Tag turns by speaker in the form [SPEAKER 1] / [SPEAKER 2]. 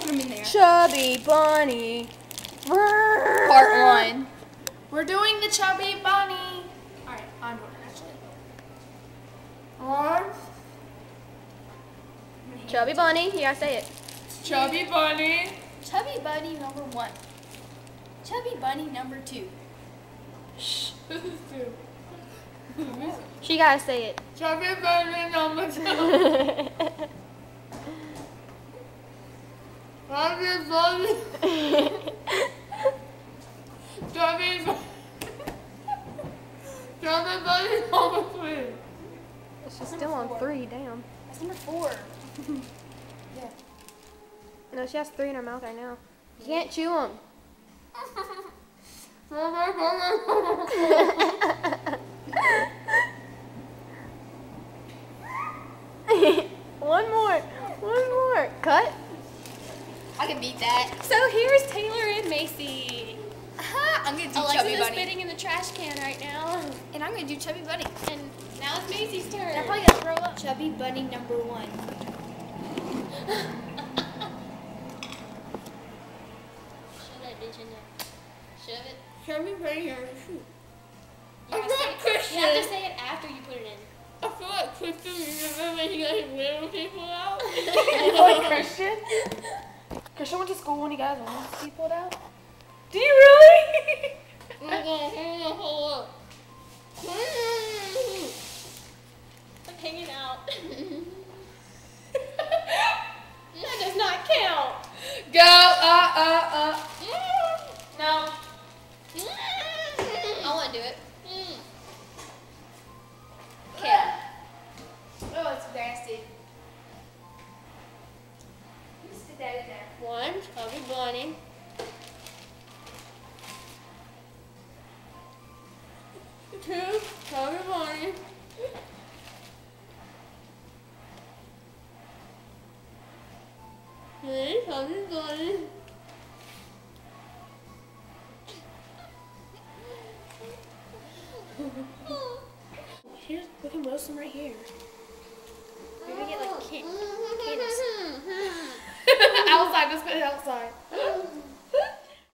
[SPEAKER 1] put them in there.
[SPEAKER 2] Chubby bunny.
[SPEAKER 1] Part 1. We're doing the chubby bunny. Alright, I'm doing it actually.
[SPEAKER 2] Chubby bunny. You gotta say it.
[SPEAKER 1] Chubby bunny. Chubby bunny number 1. Chubby bunny number 2.
[SPEAKER 2] Shh.
[SPEAKER 1] This is 2.
[SPEAKER 2] She gotta say it.
[SPEAKER 1] Chubby bunny number 2. Chubby bunny. Chubby bunny. Chubby bunny number 3.
[SPEAKER 2] She's still on 3. Damn.
[SPEAKER 1] That's number 4. Yeah.
[SPEAKER 2] No, she has 3 in her mouth right now. You can't chew them. One more. Cut.
[SPEAKER 1] I can beat that.
[SPEAKER 2] So here's Taylor and Macy.
[SPEAKER 1] I'm gonna do
[SPEAKER 2] Alexis
[SPEAKER 1] Chubby
[SPEAKER 2] is
[SPEAKER 1] Bunny.
[SPEAKER 2] spitting in the trash can right now.
[SPEAKER 1] And I'm gonna do Chubby Bunny.
[SPEAKER 2] And now it's Macy's turn.
[SPEAKER 1] I'm probably gonna throw up. Chubby Bunny number 1.
[SPEAKER 2] Shove that bitch in there. Shove it.
[SPEAKER 1] Chubby Bunny number 2.
[SPEAKER 2] You
[SPEAKER 1] I
[SPEAKER 2] have,
[SPEAKER 1] feel
[SPEAKER 2] to
[SPEAKER 1] like
[SPEAKER 2] say,
[SPEAKER 1] Christian.
[SPEAKER 2] you have to say it after you put it in.
[SPEAKER 1] I feel like Christian, remember when you guys wheel people out?
[SPEAKER 2] Like Christian? Christian went to school when he got his wings pulled out? Do you really? I'm hanging out. That does not count.
[SPEAKER 1] Go,
[SPEAKER 2] No. I want to do it. Okay.
[SPEAKER 1] Oh, it's nasty.
[SPEAKER 2] Just stick that in there. 1, Chubby Bunny.
[SPEAKER 1] 2, Chubby Bunny.
[SPEAKER 2] 3, Chubby Bunny.
[SPEAKER 1] Here's, we can roast them right here.
[SPEAKER 2] We're gonna get like candles.
[SPEAKER 1] Outside, let's put it outside.